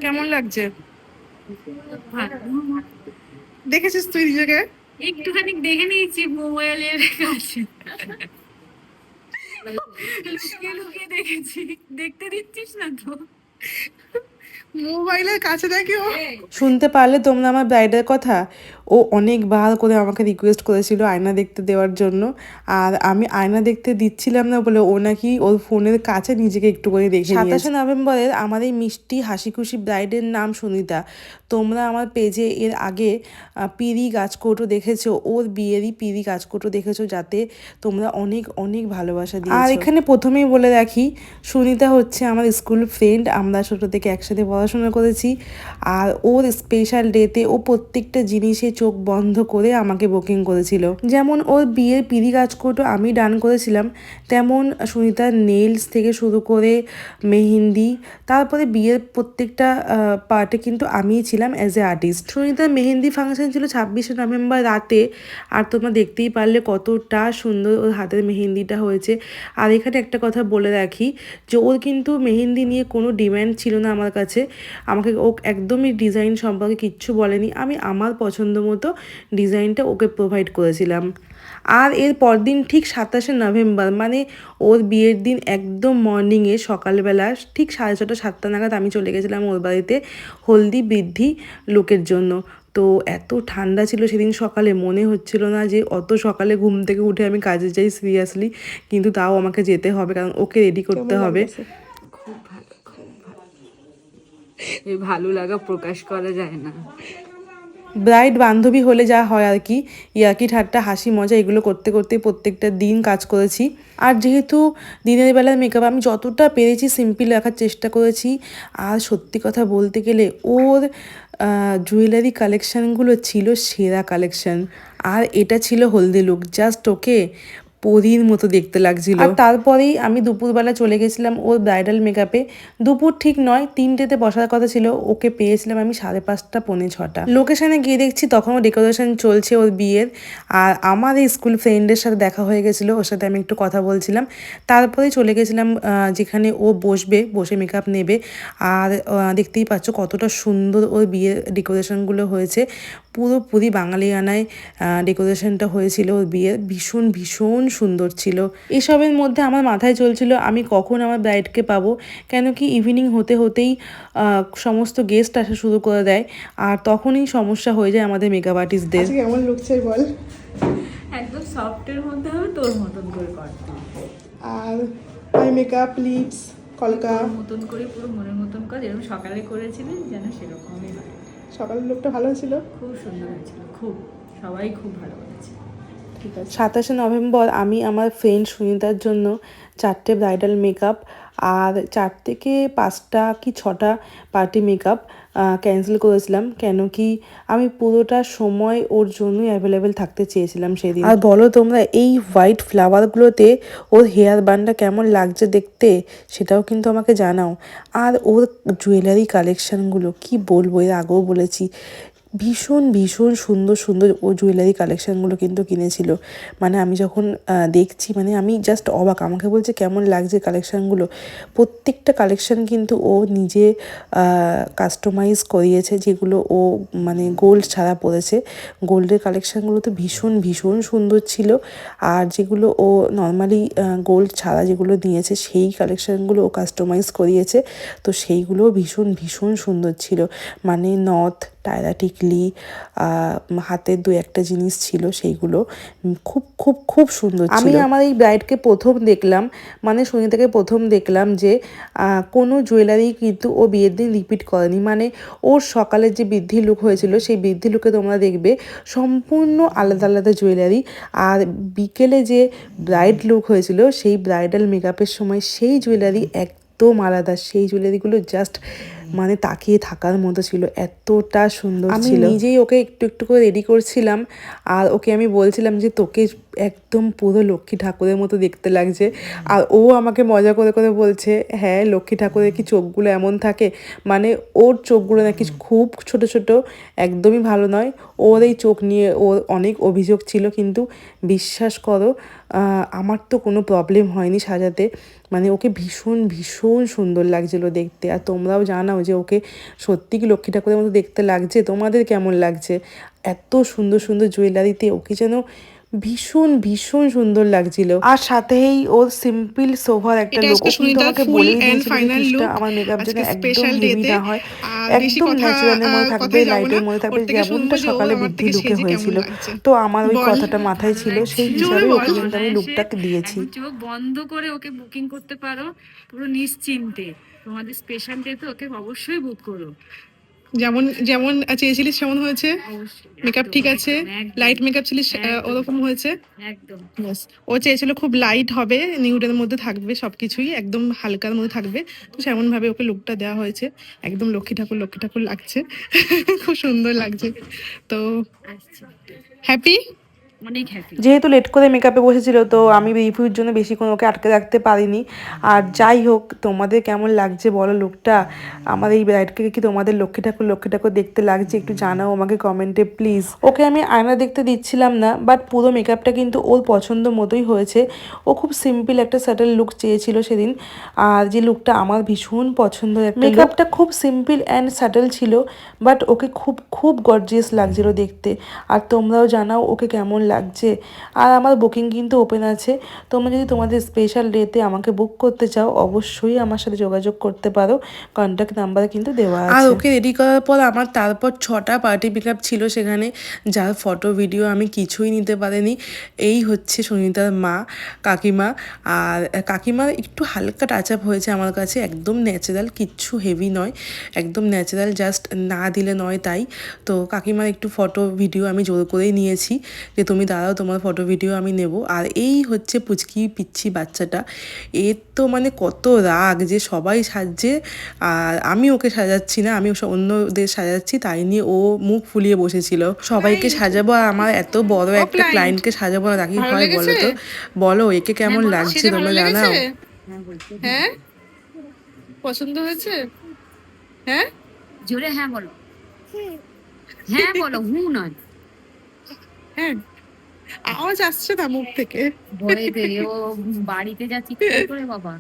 কেমন লাগছে? ভালো। দেখেছিস তুই নিজেকে? একটুখানি দেখে নিয়েছি মোবাইলের কাছে, লুকিয়ে লুকিয়ে দেখেছি। দেখতে দিচ্ছিস না তো? মোবাইলের কাছে দেখি ও। শুনতে পারলে তোমরা আমার ব্রাইডের কথা? ও অনেকবার করে আমাকে রিকোয়েস্ট করেছিল আয়না দেখতে দেওয়ার জন্য। আর আমি আয়না দেখতে দিচ্ছিলাম না বলে ও নাকি ওর ফোনের কাছে নিজেকে একটু করে দেখে নিয়েছে। 27 নভেম্বরের আমার এই মিষ্টি হাসি খুশি ব্রাইডের নাম সুনিতা। তোমরা আমার পেজে এর আগে পিঁড়ি গাছকৌটো দেখেছো, ওর বিয়েরই পিঁড়ি গাছকৌটো দেখেছো, যাতে তোমরা অনেক অনেক ভালোবাসা দিয়েছো। আর এখানে প্রথমেই বলে রাখি, সুনিতা হচ্ছে আমার স্কুল ফ্রেন্ড। আমরা ছোটো থেকে একসাথে পড়াশোনা করেছি। আর ওর স্পেশাল ডেতে ও প্রত্যেকটা জিনিসে চোখ বন্ধ করে আমাকে বুকিং করেছিল। যেমন ওর বিয়ের পিঁড়ি গাছকৌটো আমি ডান করেছিলাম, তেমন সুনিতার নেলস থেকে শুরু করে মেহেন্দি, তারপরে বিয়ের প্রত্যেকটা পার্টে কিন্তু আমিই ছিলাম অ্যাজ এ আর্টিস্ট। সুনিতার মেহেন্দি ফাংশন ছিল 26শে নভেম্বর রাতে। আর তোমরা দেখতেই পারলে কতটা সুন্দর ওর হাতের মেহেন্দিটা হয়েছে। আর এখানে একটা কথা বলে রাখি যে ওর কিন্তু মেহেন্দি নিয়ে কোনো ডিম্যান্ড ছিল না আমার কাছে। আমাকে ও একদমই ডিজাইন সম্পর্কে কিচ্ছু বলেনি, আমি আমার পছন্দ মতো ডিজাইনটা ওকে প্রোভাইড করেছিলাম। আর এর পরদিন ঠিক 27শে নভেম্বর মানে ওর বিয়ের দিন একদম মর্নিংয়ে সকালবেলা ঠিক 6:30 7টা নাগাদ আমি চলে গেছিলাম ওর বাড়িতে হলদি বৃদ্ধি লুকের জন্য। তো এত ঠান্ডা ছিল সেদিন সকালে, মনে হচ্ছিল না যে অত সকালে ঘুম থেকে উঠে আমি কাজে যাই সিরিয়াসলি, কিন্তু তাও আমাকে যেতে হবে কারণ ওকে রেডি করতে হবে। খুব ভালো, খুব ভালো। এই ভালো লাগা প্রকাশ করা যায় না। ব্রাইড বান্ধবী হলে যা হয় আর কি, ইয়ার্কি ঠাট্টা হাসি মজা এগুলো করতে করতে প্রত্যেকটা দিন কাজ করেছি। আর যেহেতু দিনের বেলার মেকআপ আমি যতটা পেরেছি সিম্পল রাখার চেষ্টা করেছি। আর সত্যি কথা বলতে গেলে ওর জুয়েলারি কালেকশানগুলো ছিল সেরা কালেকশান। আর এটা ছিল হলদি লুক, জাস্ট ওকে পরীর মতো দেখতে লাগছিল। আর তারপরেই আমি দুপুরবেলা চলে গেছিলাম ওর ব্রাইডাল মেকআপে। দুপুর ঠিক নয়, 3টেতে বসার কথা ছিল, ওকে পেয়েছিলাম আমি 5:30 পৌনে 6টা। লোকেশানে গিয়ে দেখছি তখনও ডেকোরেশন চলছে ওর বিয়ের। আর আমার এই স্কুল ফ্রেন্ডের সাথে দেখা হয়ে গেছিলো, ওর সাথে আমি একটু কথা বলছিলাম। তারপরেই চলে গেছিলাম যেখানে ও বসে মেকআপ নেবে। আর দেখতেই পাচ্ছ কতটা সুন্দর ওর বিয়ের ডেকোরেশনগুলো হয়েছে। পুরোপুরি বাঙালিয়ানায় ডেকোরেশনটা হয়েছিল ওর বিয়ের, ভীষণ ভীষণ সুন্দর ছিল। এসবের মধ্যে আমার মাথায় চলছিল আমি কখন আমার ব্রাইডকে পাবো, কেন কি ইভিনিং হতে হতেই সমস্ত গেস্ট আসা শুরু করে দেয়। আর তখনই সমস্যা হয়ে যায় আমাদের মেকআপ আর্টিস্টদের। আজকে কেমন লাগছে বল? একদম সফটের মধ্যে হবে, তোর মতন করে করতে হবে। আর আই মেকআপ, লিপস, কলকা তোর মতন করে পুরো মনের মতন কর, যেরকম সকালে করেছিলি যেন সেরকমই হয়। সকালের লোকটা ভালো ছিল। খুব সুন্দর হয়েছিল, খুব, সবাই খুব ভালো বলেছে। ঠিক আছে। 27শে নভেম্বর আমি আমার ফ্রেন্ড সুনিতার জন্য 4টে ব্রাইডাল মেকআপ আর 4 থেকে 5টা কি 6টা পার্টি মেকআপ ক্যান্সেল করেছিলাম, কেন কি আমি পুরোটা সময় ওর জন্যই অ্যাভেলেবেল থাকতে চেয়েছিলাম সেদিন। আর বলো তোমরা এই হোয়াইট ফ্লাওয়ারগুলোতে ওর হেয়ার বানটা কেমন লাগছে দেখতে, সেটাও কিন্তু আমাকে জানাও। আর ওর জুয়েলারি কালেকশানগুলো কি বলবো, এর আগেও বলেছি ভীষণ ভীষণ সুন্দর সুন্দর ও জুয়েলারি কালেকশানগুলো কিন্তু কিনেছিল। মানে আমি যখন দেখছি মানে আমি জাস্ট অবাক, আমাকে বলছে কেমন লাগছে কালেকশানগুলো। প্রত্যেকটা কালেকশান কিন্তু ও নিজে কাস্টমাইজ করিয়েছে, যেগুলো ও মানে গোল্ড ছাড়া পরেছে। গোল্ডের কালেকশানগুলো তো ভীষণ ভীষণ সুন্দর ছিল। আর যেগুলো ও নর্মালি গোল্ড ছাড়া যেগুলো নিয়েছে সেই কালেকশানগুলো ও কাস্টমাইজ করিয়েছে, তো সেইগুলোও ভীষণ ভীষণ সুন্দর ছিল। মানে নথ, টায়রা টিকলি, হাতের 2-1টা জিনিস ছিল, সেইগুলো খুব খুব খুব সুন্দর ছিল। আমি আমার এই ব্রাইডকে প্রথম দেখলাম, মানে সুনিতাকে প্রথম দেখলাম যে কোনো জুয়েলারি কিন্তু ও বিয়ের দিন রিপিট করেনি। মানে ওর সকালের যে বৃদ্ধি লুক হয়েছিল সেই বৃদ্ধি লুকে তোমরা দেখবে সম্পূর্ণ আলাদা আলাদা জুয়েলারি। আর বিকেলে যে ব্রাইড লুক হয়েছিল সেই ব্রাইডাল মেকআপের সময় সেই জুয়েলারি একদম আলাদা। সেই জুয়েলারিগুলো জাস্ট মানে তাকিয়ে থাকার মতো ছিল, এতটা সুন্দর ছিল। আমি নিজেই ওকে একটু একটু করে রেডি করছিলাম আর ওকে আমি বলছিলাম যে তোকে একদম পুরো লক্ষ্মী ঠাকুরের মতো দেখতে লাগছে। আর ও আমাকে মজা করে করে বলছে হ্যাঁ লক্ষ্মী ঠাকুরের কি চোখগুলো এমন থাকে, মানে ওর চোখগুলো নাকি খুব ছোট ছোট, একদমই ভালো নয়। ওর এই চোখ নিয়ে ওর অনেক অভিযোগ ছিল, কিন্তু বিশ্বাস করো আমার তো কোনো প্রবলেম হয়নি সাজাতে। মানে ওকে ভীষণ ভীষণ সুন্দর লাগছিলো দেখতে। আর তোমরাও জানাও যে ওকে সত্যি কি লক্ষ্মী ঠাকুরের মতো দেখতে লাগছে, তোমাদের কেমন লাগছে? এত সুন্দর সুন্দর জুয়েলারিতে ওকে যেন ভীষণ ভীষণ সুন্দর লাগছিল। আর সাথেই ওর সিম্পল সোভার একটা এটা লুক, আজকে ও কিন্তু সুনিতার আমাকে ফুল বলেই এন্ড দিয়েছিল যে ফাইনাল কৃষ্ণা লুক আমার মেকআপ যেন আজকে একদম স্পেশাল হেভি ডেতে। না হয়, আর বেশি একদম কথা ন্যাচারালের মধ্যে থাকবে, কথায় যাব লাইটের না, মধ্যে থাকবে, ওর থেকে শুনবো যেমনটা যে ও সকালে আমার বৃদ্ধি থেকে লুকে সেজে কেমন হয়েছিল। লাগছে। তো আমার ওই বল। কথাটা মাথায় ছিল, সেই জোরে হিসাবে বল। ওকে কিন্তু আমি লুকটাকে দিয়েছি। এখন চোখ বন্ধ করে ওকে বুকিং করতে পারো পুরো নিশ্চিন্তে। তোমাদের স্পেশাল ডে তো ওকে অবশ্যই বুক করো। যেমন যেমন চেয়েছিলিস সেমন হয়েছে, অবশ্যই, মেকআপ একদম, ঠিক আছে, একদম, একদম, লাইট মেকআপ ছিলিস একদম, ওরকম হয়েছে। একদম। Yes, ও চেয়েছিল খুব লাইট হবে, নিউডের মধ্যে থাকবে, সবকিছুই একদম হালকার মধ্যে থাকবে, তো সেমন ভাবে ওকে লুকটা দেওয়া হয়েছে। একদম লক্ষ্মী ঠাকুর লক্ষ্মী ঠাকুর লাগছে। খুব সুন্দর লাগছে। তো আচ্ছা, হ্যাপি। অনেক হ্যাপি। যেহেতু লেট করে মেকআপে বসেছিল, তো আমি রিভিউর জন্য বেশিক্ষণ ওকে আটকে রাখতে পারিনি। আর যাই হোক, তোমাদের কেমন লাগছে বলো লুকটা? আমার এই ব্রাইডকে কি তোমাদের লক্ষ্মী ঠাকুর দেখতে লাগছে একটু জানাও আমাকে কমেন্টে প্লিজ। ওকে আমি আয়না দেখতে দিচ্ছিলাম না, বাট পুরো মেকআপটা কিন্তু ওর পছন্দ মতোই হয়েছে। ও খুব সিম্পল একটা সাটেল লুক চেয়েছিল সেদিন, আর যে লুকটা আমার ভীষণ পছন্দের একটা মেকআপটা খুব সিম্পল অ্যান্ড সাটেল ছিল, বাট ওকে খুব খুব গর্জিয়াস লাগছিল দেখতে। আর তোমরাও জানাও ওকে কেমন লাগছে। আর আমার বুকিং কিন্তু ওপেন আছে, তোমরা যদি তোমাদের স্পেশাল ডেতে আমাকে বুক করতে চাও অবশ্যই আমার সাথে যোগাযোগ করতে পারো, কন্ট্যাক্ট নাম্বার কিন্তু দেওয়া আছে। আর ওকে রেডি করার পর আমার তারপর 6টা পার্টি পিকআপ ছিল সেখানে, যার ফটো ভিডিও আমি কিছুই নিতে পারিনি। এই হচ্ছে সুনিতার মা, কাকিমা। আর কাকিমার একটু হালকা টাচ আপ হয়েছে আমার কাছে, একদম ন্যাচারাল, কিচ্ছু হেভি নয়, একদম ন্যাচারাল, জাস্ট না দিলে নয় তাই। তো কাকিমার একটু ফটো ভিডিও আমি জোর করেই নিয়েছি যে তুমি দাঁড়াও, তোমার ফটো ভিডিও আমি নেব। আর এই হচ্ছে পুচকি পিচ্ছি বাচ্চাটা, এর তো মানে কত রাগ যে সবাই সাজছে আর আমি ওকে সাজাচ্ছি না, আমি অন্যদের সাজাচ্ছি, তাই নিয়ে ও মুখ ফুলিয়ে বসেছিল। সবাইকে সাজাবো আর আমার এত বড় একটা ক্লায়েন্টকে সাজাবো না, তাকে হয় বলো তো? বলো একে কেমন লাগছে তোমরা জানাও। হ্যাঁ, পছন্দ হয়েছে। হ্যাঁ, জোরে হ্যাঁ বলো, হ্যাঁ বলো, হু নয়। হ্যাঁ, আওয়াজ আসছে না মুখ থেকে। ভয়েতে ও বাড়িতে যা চিৎকার করে বাবা।